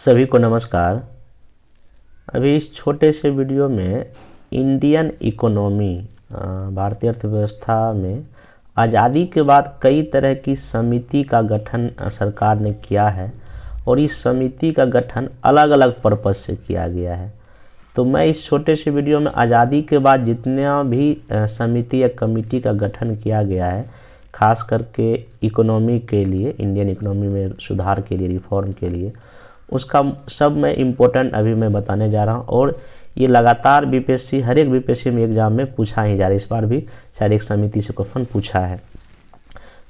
सभी को नमस्कार। अभी इस छोटे से वीडियो में इंडियन इकोनॉमी भारतीय अर्थव्यवस्था में आज़ादी के बाद कई तरह की समिति का गठन सरकार ने किया है और इस समिति का गठन अलग अलग पर्पज़ से किया गया है। तो मैं इस छोटे से वीडियो में आज़ादी के बाद जितना भी समिति या कमेटी का गठन किया गया है, खास करके इकोनॉमी के लिए, इंडियन इकोनॉमी में सुधार के लिए, रिफॉर्म के लिए, उसका सब मैं इम्पोर्टेंट अभी मैं बताने जा रहा हूँ। और ये लगातार बीपीएससी हर एक बीपीएससी में एग्ज़ाम में पूछा ही जा रहा है। इस बार भी शायद एक समिति से क्वेश्चन पूछा है,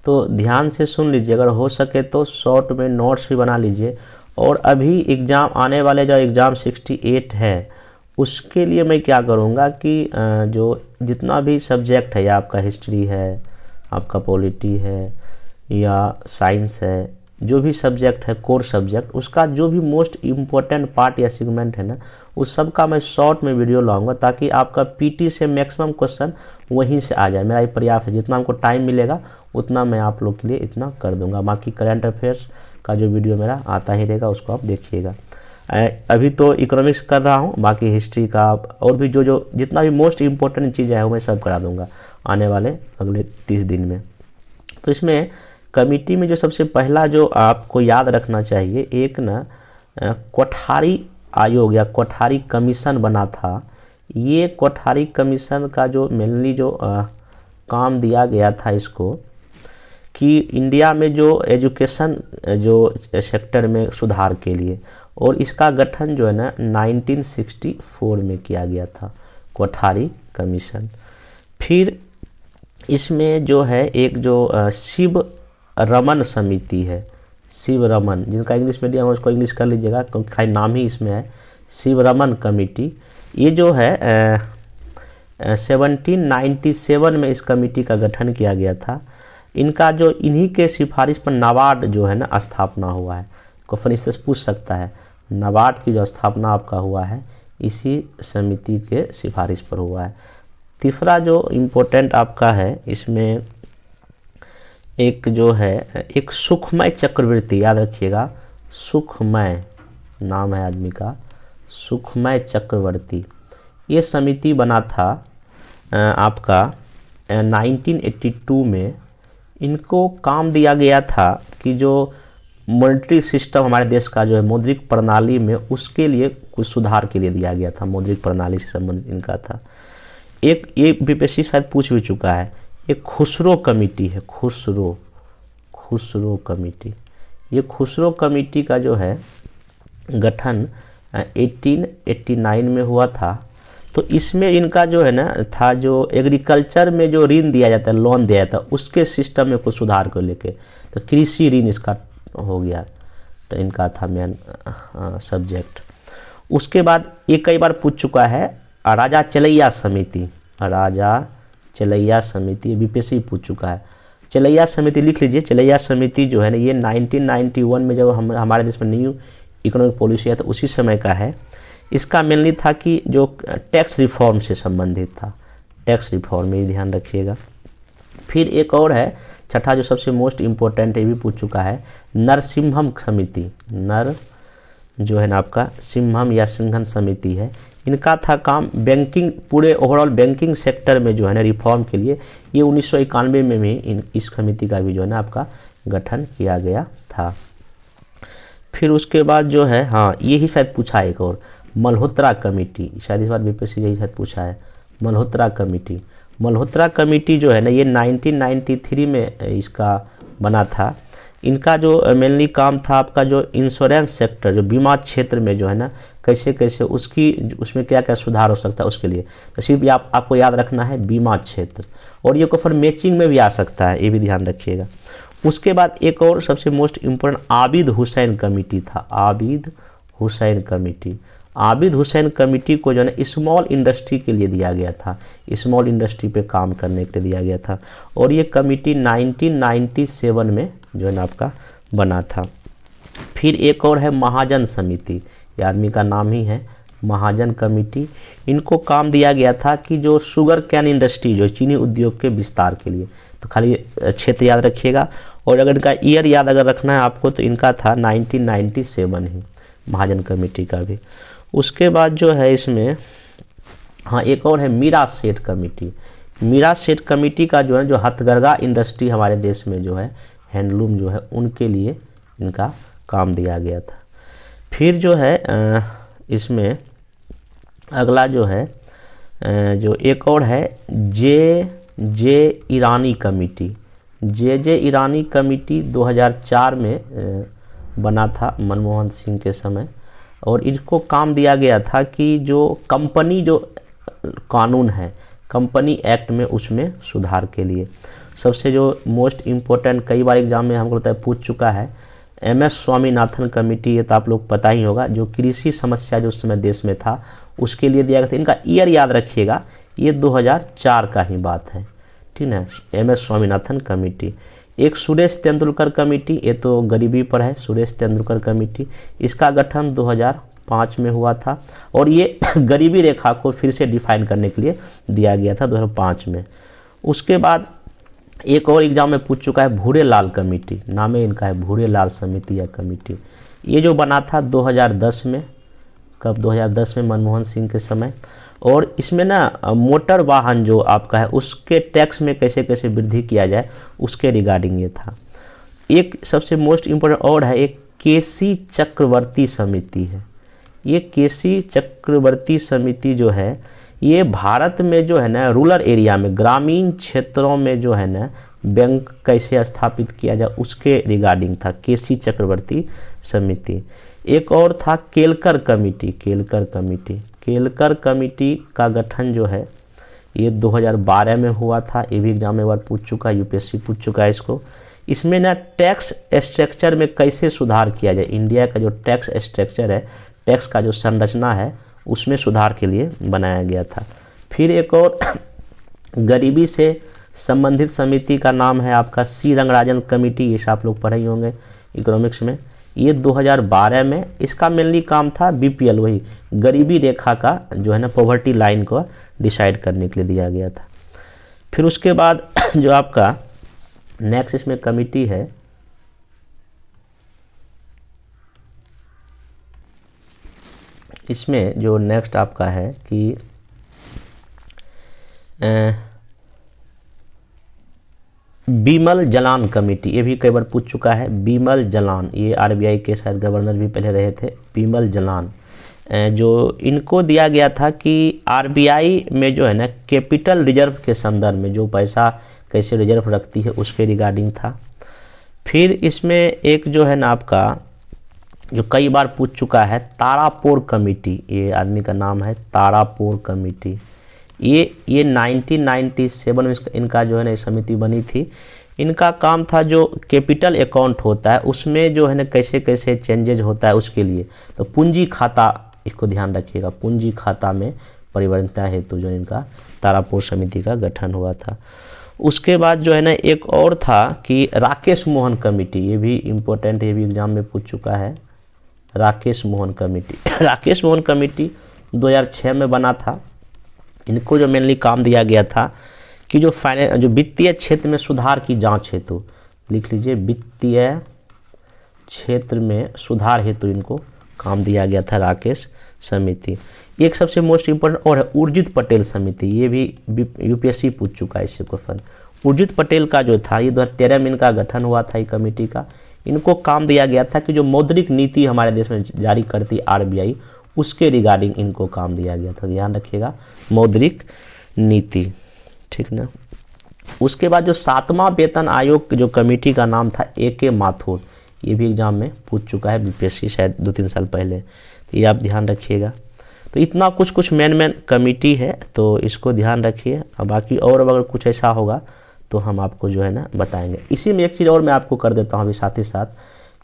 तो ध्यान से सुन लीजिए। अगर हो सके तो शॉर्ट में नोट्स भी बना लीजिए। और अभी एग्ज़ाम आने वाले जो एग्ज़ाम 68 है, उसके लिए मैं क्या करूँगा कि जो जितना भी सब्जेक्ट है, या आपका हिस्ट्री है, आपका पॉलिटी है या साइंस है, जो भी सब्जेक्ट है कोर सब्जेक्ट, उसका जो भी मोस्ट इम्पोर्टेंट पार्ट या सेगमेंट है ना, उस सब का मैं शॉर्ट में वीडियो लाऊंगा ताकि आपका पीटी से मैक्सिमम क्वेश्चन वहीं से आ जाए। मेरा ये प्रयास है, जितना हमको टाइम मिलेगा उतना मैं आप लोग के लिए इतना कर दूंगा। बाकी करंट अफेयर्स का जो वीडियो मेरा आता ही रहेगा, उसको आप देखिएगा। अभी तो इकोनॉमिक्स कर रहा हूँ, बाकी हिस्ट्री का और भी जो जितना भी मोस्ट इम्पोर्टेंट चीज़ें हैं वो मैं सब करा दूँगा आने वाले अगले 30 दिन में। तो इसमें कमेटी में जो सबसे पहला जो आपको याद रखना चाहिए, एक ना कोठारी आयोग या कोठारी कमीशन बना था। ये कोठारी कमीशन का जो मेनली जो काम दिया गया था इसको, कि इंडिया में जो एजुकेशन जो सेक्टर में सुधार के लिए, और इसका गठन जो है ना 1964 में किया गया था, कोठारी कमीशन। फिर इसमें जो है एक जो शिव रमन समिति है, शिव रमन, जिनका इंग्लिश मीडियम है उसको इंग्लिश कर लीजिएगा क्योंकि खाली नाम ही इसमें है, शिव रमन कमेटी। ये जो है 1797 में इस कमेटी का गठन किया गया था। इनका जो इन्हीं के सिफारिश पर नाबार्ड जो है ना स्थापना हुआ है। क्वेश्चन इससे पूछ सकता है, नाबार्ड की जो स्थापना आपका हुआ है इसी समिति के सिफारिश पर हुआ है। तीसरा जो इम्पोर्टेंट आपका है, इसमें एक जो है एक सुखमय चक्रवर्ती, याद रखिएगा, सुखमय नाम है आदमी का, सुखमय चक्रवर्ती। ये समिति बना था आपका 1982 में। इनको काम दिया गया था कि जो मॉनेटरी सिस्टम हमारे देश का जो है मौद्रिक प्रणाली में, उसके लिए कुछ सुधार के लिए दिया गया था। मौद्रिक प्रणाली से संबंधित इनका था। एक ये बीपीएससी शायद पूछ भी चुका है, एक खुसरो कमेटी है, खुसरो कमेटी। ये खुसरो कमेटी का जो है गठन 1889 में हुआ था। तो इसमें इनका जो है ना था, जो एग्रीकल्चर में जो ऋण दिया जाता है, लोन दिया जाता है, उसके सिस्टम में कुछ सुधार को लेके, तो कृषि ऋण इसका हो गया, तो इनका था मेन सब्जेक्ट। उसके बाद ये कई बार पूछ चुका है राजा चलैया समिति, राजा चलैया समिति बीपीएससी पूछ चुका है। चलैया समिति लिख लीजिए। चलैया समिति जो है ना, ये 1991 में जब हमारे देश में न्यू इकोनॉमिक पॉलिसी आया था उसी समय का है। इसका मेनली था कि जो टैक्स रिफॉर्म से संबंधित था, टैक्स रिफॉर्म में ध्यान रखिएगा। फिर एक और है छठा, जो सबसे मोस्ट इम्पोर्टेंट है, भी पूछ चुका है, नरसिम्हम समिति। नर जो है ना आपका सिम्हम या सिंघन समिति है। इनका था काम बैंकिंग, पूरे ओवरऑल बैंकिंग सेक्टर में जो है ना रिफॉर्म के लिए। ये 1991 में भी इस समिति का भी जो है ना आपका गठन किया गया था। फिर उसके बाद जो है, हाँ ये ही शायद पूछा है एक और, मल्होत्रा कमेटी। शायद इस बार बीपीएससी यही शायद पूछा है, मल्होत्रा कमेटी। मल्होत्रा कमेटी जो है ना, ये 1993 में इसका बना था। इनका जो मेनली काम था आपका जो इंश्योरेंस सेक्टर, जो बीमा क्षेत्र में जो है ना कैसे कैसे उसमें क्या क्या सुधार हो सकता है उसके लिए। तो सिर्फ आपको याद रखना है बीमा क्षेत्र, और ये क्वेश्चन मैचिंग में भी आ सकता है, ये भी ध्यान रखिएगा। उसके बाद एक और सबसे most important Abid Hussain committee था, आबिद हुसैन कमेटी। आबिद हुसैन कमेटी को जो है ना स्मॉल इंडस्ट्री के लिए दिया गया था, स्मॉल इंडस्ट्री पे काम करने के लिए दिया गया था। और ये कमेटी 1997 में जो है ना आपका बना था। फिर एक और है महाजन समिति, ये आदमी का नाम ही है, महाजन कमेटी। इनको काम दिया गया था कि जो शुगर कैन इंडस्ट्री, जो चीनी उद्योग के विस्तार के लिए, तो खाली क्षेत्र याद रखिएगा। और अगर इनका ईयर याद अगर रखना है आपको, तो इनका था 1997 ही, महाजन कमेटी का भी। उसके बाद जो है इसमें हाँ एक और है मीरा सेठ कमेटी। मीरा सेठ कमेटी का जो है जो हथकरघा इंडस्ट्री हमारे देश में जो है हैंडलूम जो है उनके लिए इनका काम दिया गया था। फिर जो है इसमें अगला जो है जो एक और है जे ईरानी कमेटी। जे ईरानी कमेटी 2004 में बना था मनमोहन सिंह के समय, और इनको काम दिया गया था कि जो कंपनी जो कानून है कंपनी एक्ट में उसमें सुधार के लिए। सबसे जो मोस्ट इम्पोर्टेंट कई बार एग्जाम में हमको लगता है पूछ चुका है MS स्वामीनाथन कमेटी, ये तो आप लोग पता ही होगा, जो कृषि समस्या जो उस समय देश में था उसके लिए दिया गया था। इनका ईयर याद रखिएगा, ये 2004 का ही बात है, ठीक है। MS Swaminathan committee. एक सुरेश तेंदुलकर कमेटी, ये तो गरीबी पर है, सुरेश तेंदुलकर कमेटी, इसका गठन 2005 में हुआ था, और ये गरीबी रेखा को फिर से डिफाइन करने के लिए दिया गया था 2005 में। उसके बाद एक और एग्जाम में पूछ चुका है भूरे लाल कमेटी, नाम है इनका है भूरे लाल समिति या कमेटी। ये जो बना था 2010 में, कब 2010 में मनमोहन सिंह के समय, और इसमें ना मोटर वाहन जो आपका है उसके टैक्स में कैसे कैसे वृद्धि किया जाए उसके रिगार्डिंग ये था। एक सबसे मोस्ट इम्पोर्टेंट और है एक केसी चक्रवर्ती समिति है। ये केसी चक्रवर्ती समिति जो है ये भारत में जो है ना रूरल एरिया में ग्रामीण क्षेत्रों में जो है ना बैंक कैसे स्थापित किया जाए उसके रिगार्डिंग था केसी चक्रवर्ती समिति। एक और था केलकर कमेटी। केलकर कमेटी का गठन जो है ये 2012 में हुआ था। ये भी एग्जाम में बार पूछ चुका है, यूपीएससी पूछ चुका है इसको। इसमें ना टैक्स स्ट्रक्चर में कैसे सुधार किया जाए, इंडिया का जो टैक्स स्ट्रक्चर है, टैक्स का जो संरचना है उसमें सुधार के लिए बनाया गया था। फिर एक और गरीबी से संबंधित समिति का नाम है आपका सी रंगराजन कमेटी, ये आप लोग पढ़े ही होंगे इकोनॉमिक्स में। ये 2012 में, इसका मेनली काम था बीपीएल, वही गरीबी रेखा का जो है ना पॉवर्टी लाइन को डिसाइड करने के लिए दिया गया था। फिर उसके बाद जो आपका नेक्स्ट इसमें कमेटी है इसमें जो नेक्स्ट आपका है कि बीमल जलान कमेटी, ये भी कई बार पूछ चुका है। बीमल जलान, ये आरबीआई के शायद गवर्नर भी पहले रहे थे, बीमल जलान। जो इनको दिया गया था कि आरबीआई में जो है ना कैपिटल रिजर्व के संदर्भ में जो पैसा कैसे रिजर्व रखती है उसके रिगार्डिंग था। फिर इसमें एक जो है ना आपका जो कई बार पूछ चुका है तारापुर कमेटी, ये आदमी का नाम है तारापुर कमेटी। ये 1997 में इनका जो है ना समिति बनी थी। इनका काम था जो कैपिटल अकाउंट होता है उसमें जो है ना कैसे कैसे चेंजेज होता है उसके लिए। तो पूंजी खाता, इसको ध्यान रखिएगा, पूंजी खाता में परिवर्तन हेतु जो इनका तारापुर समिति का गठन हुआ था। उसके बाद जो है ना एक और था कि राकेश मोहन कमेटी, ये भी इम्पोर्टेंट, ये भी एग्जाम में पूछ चुका है। राकेश मोहन कमेटी राकेश मोहन कमेटी 2006 में बना था। इनको जो मेनली काम दिया गया था कि जो वित्तीय क्षेत्र में सुधार की जांच हेतु, लिख लीजिए, वित्तीय क्षेत्र में सुधार हेतु इनको काम दिया गया था राकेश समिति। एक सबसे मोस्ट इम्पोर्टेंट और है उर्जित पटेल समिति, ये भी यूपीएससी पूछ चुका है इससे क्वेश्चन। उर्जित पटेल का जो था ये 2013 में इनका गठन हुआ था कमेटी का। इनको काम दिया गया था कि जो मौद्रिक नीति हमारे देश में जारी करती आरबीआई उसके रिगार्डिंग इनको काम दिया गया था, ध्यान रखिएगा, मौद्रिक नीति, ठीक ना। उसके बाद जो 7वां वेतन आयोग जो कमेटी का नाम था AK माथुर, ये भी एग्जाम में पूछ चुका है बीपीएससी शायद 2-3 साल पहले, तो ये आप ध्यान रखिएगा। तो इतना कुछ मेन कमेटी है, तो इसको ध्यान रखिए। अब बाकी और अगर कुछ ऐसा होगा तो हम आपको जो है ना बताएंगे। इसी में एक चीज़ और मैं आपको कर देता हूँ अभी साथ ही साथ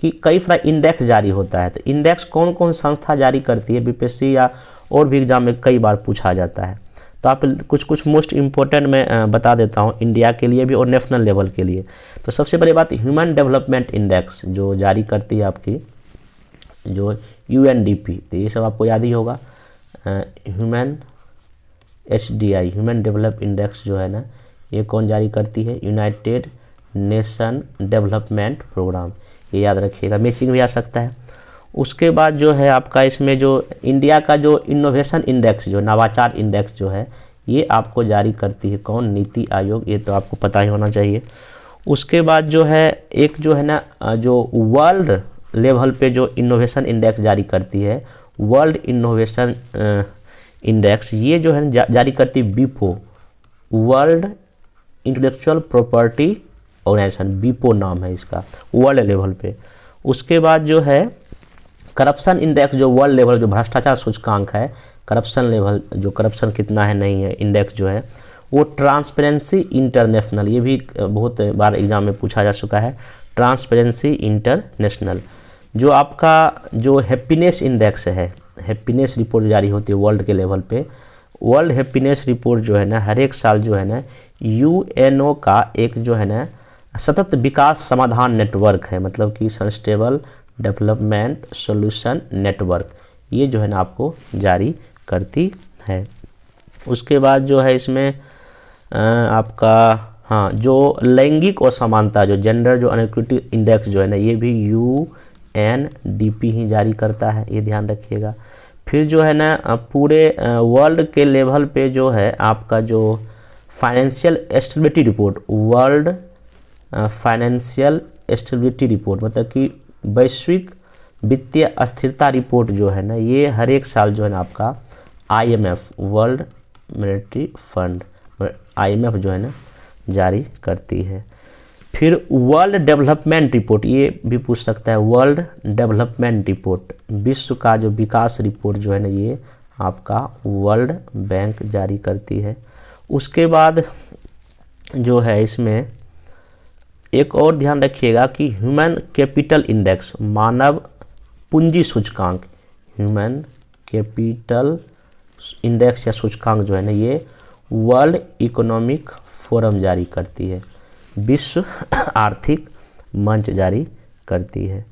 कि कई बार इंडेक्स जारी होता है, तो इंडेक्स कौन कौन संस्था जारी करती है बीपीएससी या और भी एग्जाम में कई बार पूछा जाता है। तो आप कुछ मोस्ट इम्पोर्टेंट मैं बता देता हूँ इंडिया के लिए भी और नेशनल लेवल के लिए। तो सबसे बड़ी बात ह्यूमन डेवलपमेंट इंडेक्स जो जारी करती है आपकी जो UNDP, तो ये सब आपको याद ही होगा। Human HDI human develop index जो है ना ये कौन जारी करती है, यूनाइटेड नेशन डेवलपमेंट प्रोग्राम, ये याद रखिएगा, मैचिंग भी आ सकता है। उसके बाद जो है आपका इसमें जो इंडिया का जो इनोवेशन इंडेक्स, जो नवाचार इंडेक्स जो है, ये आपको जारी करती है कौन? नीति आयोग। ये तो आपको पता ही होना चाहिए। उसके बाद जो है एक जो है ना जो वर्ल्ड लेवल पे जो इनोवेशन इंडेक्स जारी करती है, वर्ल्ड इनोवेशन इंडेक्स, ये जो है जारी करती बीपो, वर्ल्ड इंटेलेक्चुअल प्रॉपर्टी ऑर्गेनाइजेशन, बीपो नाम है इसका, वर्ल्ड लेवल पे। उसके बाद जो है करप्शन इंडेक्स, जो वर्ल्ड लेवल जो भ्रष्टाचार सूचकांक है, करप्शन लेवल जो करप्शन कितना है नहीं है इंडेक्स जो है, वो ट्रांसपेरेंसी इंटरनेशनल, ये भी बहुत बार एग्जाम में पूछा जा चुका है, ट्रांसपेरेंसी इंटरनेशनल। जो आपका जो हैप्पीनेस इंडेक्स है, हैप्पीनेस रिपोर्ट जारी होती है वर्ल्ड के लेवल पे, वर्ल्ड हैप्पीनेस रिपोर्ट जो है ना हर एक साल जो है ना यूएनओ का एक जो है ना सतत विकास समाधान नेटवर्क है, मतलब कि सस्टेनेबल डेवलपमेंट सॉल्यूशन नेटवर्क, ये जो है ना आपको जारी करती है। उसके बाद जो है इसमें आपका हाँ जो लैंगिक असमानता, जो जेंडर जो अनइक्विटी इंडेक्स जो है ना, ये भी यूएनडीपी ही जारी करता है, ये ध्यान रखिएगा। फिर जो है ना पूरे वर्ल्ड के लेवल पे जो है आपका जो financial stability report, world financial stability report, मतलब कि वैश्विक वित्तीय अस्थिरता रिपोर्ट जो है ना, ये हर एक साल जो है ना आपका IMF, world monetary fund, IMF जो है ना जारी करती है। फिर वर्ल्ड डेवलपमेंट रिपोर्ट, ये भी पूछ सकता है, वर्ल्ड डेवलपमेंट रिपोर्ट, विश्व का जो विकास रिपोर्ट जो है ना, ये आपका वर्ल्ड बैंक जारी करती है। उसके बाद जो है इसमें एक और ध्यान रखिएगा कि ह्यूमन कैपिटल इंडेक्स, मानव पूंजी सूचकांक, ह्यूमन कैपिटल इंडेक्स या सूचकांक जो है ना, ये वर्ल्ड इकोनॉमिक फोरम जारी करती है, विश्व आर्थिक मंच जारी करती है।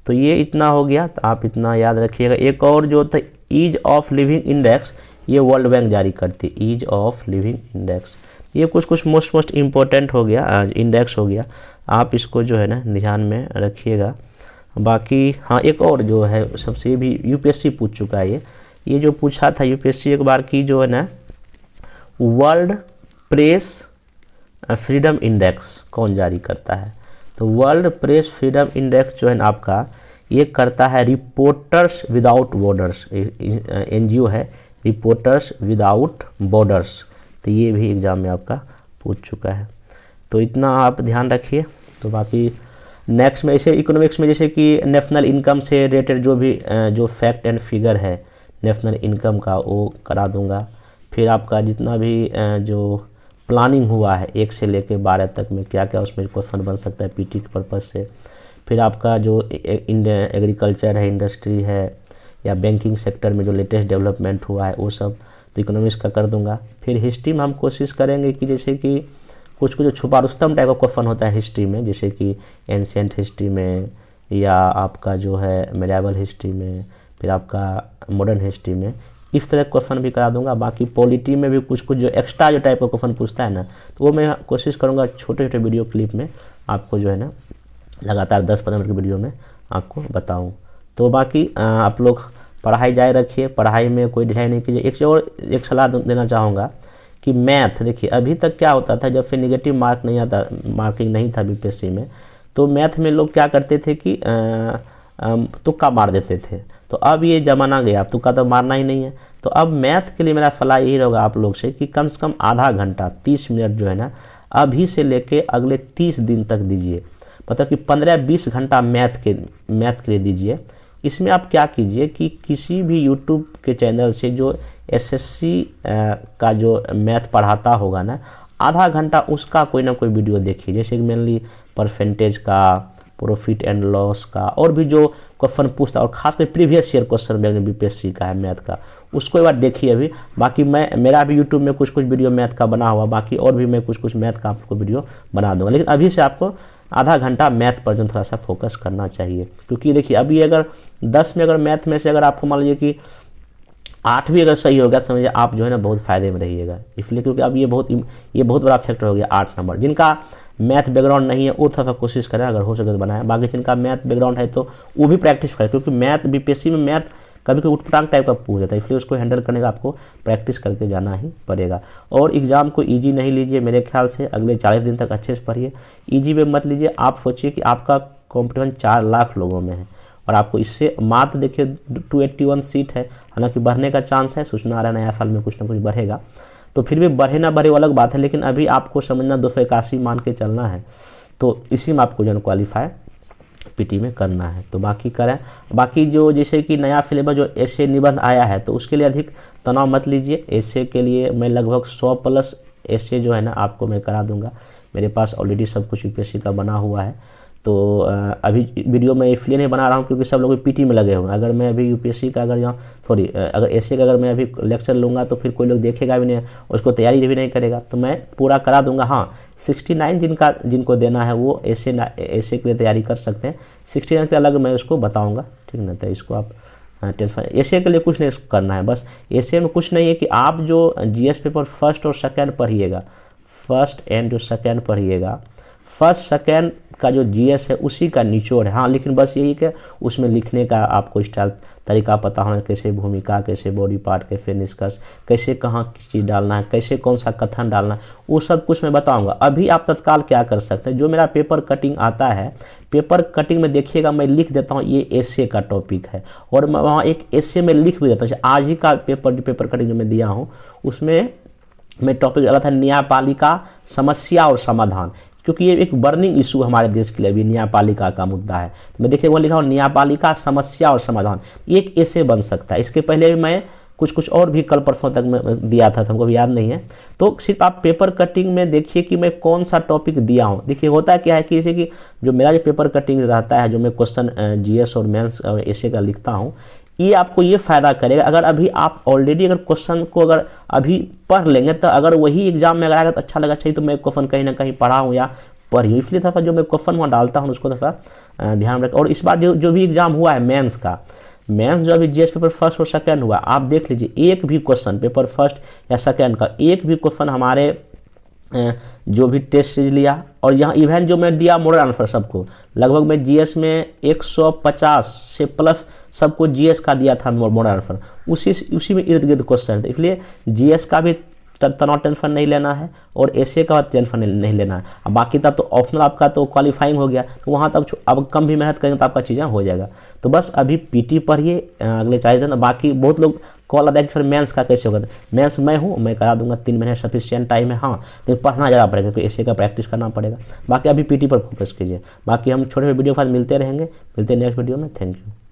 तो ये इतना हो गया, तो आप इतना याद रखिएगा। एक और जो था ईज ऑफ लिविंग इंडेक्स, ये वर्ल्ड बैंक जारी करती है, ईज ऑफ लिविंग इंडेक्स। ये कुछ मोस्ट इम्पोर्टेंट हो गया, इंडेक्स हो गया, आप इसको जो है ना ध्यान में रखिएगा। बाकी हाँ एक और जो है सबसे, ये भी यूपीएससी पूछ चुका है, ये जो पूछा था यूपीएससी एक बार की जो है ना वर्ल्ड प्रेस फ्रीडम इंडेक्स कौन जारी करता है? तो वर्ल्ड प्रेस फ्रीडम इंडेक्स जो है ना आपका, ये करता है रिपोर्टर्स विदाउट बॉर्डर्स, एनजीओ है रिपोर्टर्स विदाउट बॉर्डर्स। तो ये भी एग्जाम में आपका पूछ चुका है, तो इतना आप ध्यान रखिए। तो बाकी नेक्स्ट में ऐसे इकोनॉमिक्स में जैसे कि नेशनल इनकम से रिलेटेड जो भी जो फैक्ट एंड फिगर है नेशनल इनकम का, वो करा दूंगा। फिर आपका जितना भी जो प्लानिंग हुआ है 1 से लेकर 12 तक में क्या क्या उसमें क्वेश्चन बन सकता है पीटी के पर्पज़ से। फिर आपका जो एग्रीकल्चर है, इंडस्ट्री है, या बैंकिंग सेक्टर में जो लेटेस्ट डेवलपमेंट हुआ है वो सब तो इकोनॉमिक्स का कर दूंगा। फिर हिस्ट्री में हम कोशिश करेंगे कि जैसे कि कुछ जो छुपा रुस्तम टाइप का क्वेश्चन होता है हिस्ट्री में, जैसे कि एंशिएंट हिस्ट्री में, या आपका जो है मेडिएवल हिस्ट्री में, फिर आपका मॉडर्न हिस्ट्री में, इस तरह क्वेश्चन भी करा दूंगा। बाकी पॉलिटी में भी कुछ जो एक्स्ट्रा जो टाइप का क्वेश्चन पूछता है ना, तो वो मैं कोशिश करूंगा छोटे छोटे वीडियो क्लिप में आपको जो है ना लगातार 10-15 मिनट की वीडियो में आपको बताऊं। तो बाकी आप लोग पढ़ाई जारी रखिए, पढ़ाई में कोई ढिलाई नहीं कीजिए। एक सलाह देना चाहूँगा कि मैथ, देखिए अभी तक क्या होता था, जब फिर नेगेटिव मार्किंग नहीं था बीपीएससी में, तो मैथ में लोग क्या करते थे कि तुक्का मार देते थे। तो अब ये ज़माना गया, अब तुक्का तो मारना ही नहीं है। तो अब मैथ के लिए मेरा सलाह यही रहेगा आप लोग से कि कम से कम आधा घंटा 30 मिनट जो है ना अभी से लेके अगले 30 दिन तक दीजिए, मतलब कि 15-20 घंटा मैथ के लिए दीजिए। इसमें आप क्या कीजिए कि किसी भी यूट्यूब के चैनल से जो एसएससी का जो मैथ पढ़ाता होगा ना, आधा घंटा उसका कोई ना कोई वीडियो देखिए, जैसे कि मेनली परसेंटेज का, प्रॉफिट एंड लॉस का, और भी जो क्वेश्चन पूछता है, और खासकर previous year question bank BPSC का है मैथ का, उसको एक बार देखिए अभी। बाकी मेरा भी यूट्यूब में कुछ मैथ का बना हुआ, बाकी और भी मैं कुछ मैथ का आपको वीडियो बना दूंगा, लेकिन अभी से आपको आधा घंटा मैथ पर जो थोड़ा सा फोकस करना चाहिए। क्योंकि देखिए अभी अगर 10 में अगर मैथ में से अगर आपको मान लीजिए कि 8 भी अगर सही हो गया तो समझिए आप जो है ना बहुत फ़ायदे में रहिएगा, इसलिए क्योंकि अब ये बहुत बड़ा फैक्टर हो गया 8 नंबर। जिनका मैथ बैकग्राउंड नहीं है वो थोड़ा कोशिश करें, अगर हो सके तो बनाएं। बाकी जिनका मैथ बैकग्राउंड है तो वो भी प्रैक्टिस करें, क्योंकि मैथ बीपीएससी में मैथ कभी कभी उठपटांग टाइप का पूछ जाता है, इसलिए उसको हैंडल करने का आपको प्रैक्टिस करके जाना ही पड़ेगा। और एग्ज़ाम को ईजी नहीं लीजिए मेरे ख्याल से, अगले 40 दिन तक अच्छे से पढ़िए। ईजी में मत लीजिए, आप सोचिए कि आपका कॉम्पिटिशन 4 लाख लोगों में है और आपको इससे मात्र देखिए 281 सीट है, हालांकि बढ़ने का चांस है, सूचना आ रहा है नया साल में कुछ ना कुछ बढ़ेगा, तो फिर भी बढ़े ना बढ़े वो अलग बात है, लेकिन अभी आपको समझना 281 मान के चलना है, तो इसी में आपको जो क्वालिफाई पीटी में करना है। तो बाकी करें। बाकी जो जैसे कि नया सिलेबस जो एसए निबंध आया है तो उसके लिए अधिक तनाव मत लीजिए। एसए के लिए मैं लगभग 100+ एसए जो है ना आपको मैं करा दूंगा, मेरे पास ऑलरेडी सब कुछ यूपीएससी का बना हुआ है। तो अभी वीडियो मैं इसलिए नहीं बना रहा हूँ क्योंकि सब लोग पीटी में लगे हुए हैं। अगर मैं अभी यूपीएससी का अगर एसए का अगर मैं अभी लेक्चर लूँगा तो फिर कोई लोग देखेगा भी नहीं, उसको तैयारी भी नहीं करेगा, तो मैं पूरा करा दूंगा। हाँ 69 जिनको देना है वो एसए के लिए तैयारी कर सकते हैं, 69 के अलग मैं उसको बताऊँगा, ठीक ना। तो इसको आप टेंशन, एसए के लिए कुछ नहीं करना है, बस एसए में कुछ नहीं है कि आप जो जीएस पेपर फर्स्ट और सेकेंड पढ़िएगा, फर्स्ट एंड जो सेकेंड पढ़िएगा, फर्स्ट सेकेंड का जो जीएस है उसी का निचोड़ है। हाँ लेकिन बस यही कि उसमें लिखने का आपको स्टाइल तरीका पता होना, कैसे भूमिका, कैसे बॉडी पार्ट, कैसे निष्कर्ष, कैसे कहाँ किस चीज़ डालना है, कैसे कौन सा कथन डालना है, वो सब कुछ मैं बताऊंगा। अभी आप तत्काल क्या कर सकते हैं, जो मेरा पेपर कटिंग आता है, पेपर कटिंग में देखिएगा मैं लिख देता हूँ ये एसए का टॉपिक है, और मैं वहाँ एक एसए में लिख भी देता हूँ। आज ही का पेपर कटिंग जो मैं दिया हूँ उसमें मैं टॉपिक डाला था न्यायपालिका समस्या और समाधान, क्योंकि ये एक बर्निंग इशू हमारे देश के लिए भी न्यायपालिका का मुद्दा है। तो मैं देखिए वो लिखा हूँ न्यायपालिका समस्या और समाधान, एक ऐसे बन सकता है। इसके पहले भी मैं कुछ और भी कल परसों तक मैं दिया था, हमको भी याद नहीं है। तो सिर्फ आप पेपर कटिंग में देखिए कि मैं कौन सा टॉपिक दिया हूँ। देखिए होता क्या है कि जैसे कि जो मेरा जो पेपर कटिंग रहता है, जो मैं क्वेश्चन जीएस और मेंस ऐसे का लिखता हूँ, ये आपको ये फ़ायदा करेगा। अगर अभी आप ऑलरेडी अगर क्वेश्चन को अगर अभी पढ़ लेंगे तो अगर वही एग्जाम में अगर आएगा तो अच्छा लगा, चाहिए तो मैं क्वेश्चन कहीं ना कहीं पढ़ा हूँ या पढ़ी, इसलिए थोड़ा जो मैं क्वेश्चन वहाँ डालता हूँ उसको थोड़ा ध्यान रखें। और इस बार जो भी एग्जाम हुआ है मेंस का, मेंस जो अभी जीएस पेपर फर्स्ट और सेकंड हुआ, आप देख लीजिए एक भी क्वेश्चन पेपर फर्स्ट या सेकंड का एक भी क्वेश्चन हमारे जो भी टेस्ट सीरीज लिया, और यहाँ इवेंट जो मैं दिया मॉडल आंसर सबको, लगभग मैं जीएस में 150 से प्लस सबको जीएस का दिया था मॉडल आंसर, उसी में इर्द गिर्द क्वेश्चन थे। इसलिए जीएस का भी तनाव टेंशन नहीं लेना है और एसए का टेंशन नहीं लेना है। अब बाकी तब तो ऑप्शनल आपका तो क्वालिफाइंग हो गया, तो वहाँ तक अब कम भी मेहनत करेंगे तो आपका चीज़ें हो जाएगा। तो बस अभी पीटी पढ़िए अगले 40 दिन। बाकी बहुत लोग कॉल आता है कि फिर मेंस का कैसे होगा, मेंस मैं हूँ, मैं करा दूंगा, 3 महीने सफिशिएंट टाइम है। हाँ लेकिन पढ़ना ज़्यादा पड़ेगा क्योंकि एसए का प्रैक्टिस करना पड़ेगा। बाकी अभी पीटी पर फोकस कीजिए। बाकी हम छोटे वीडियो के साथ मिलते रहेंगे, मिलते हैं नेक्स्ट वीडियो में। Thank you.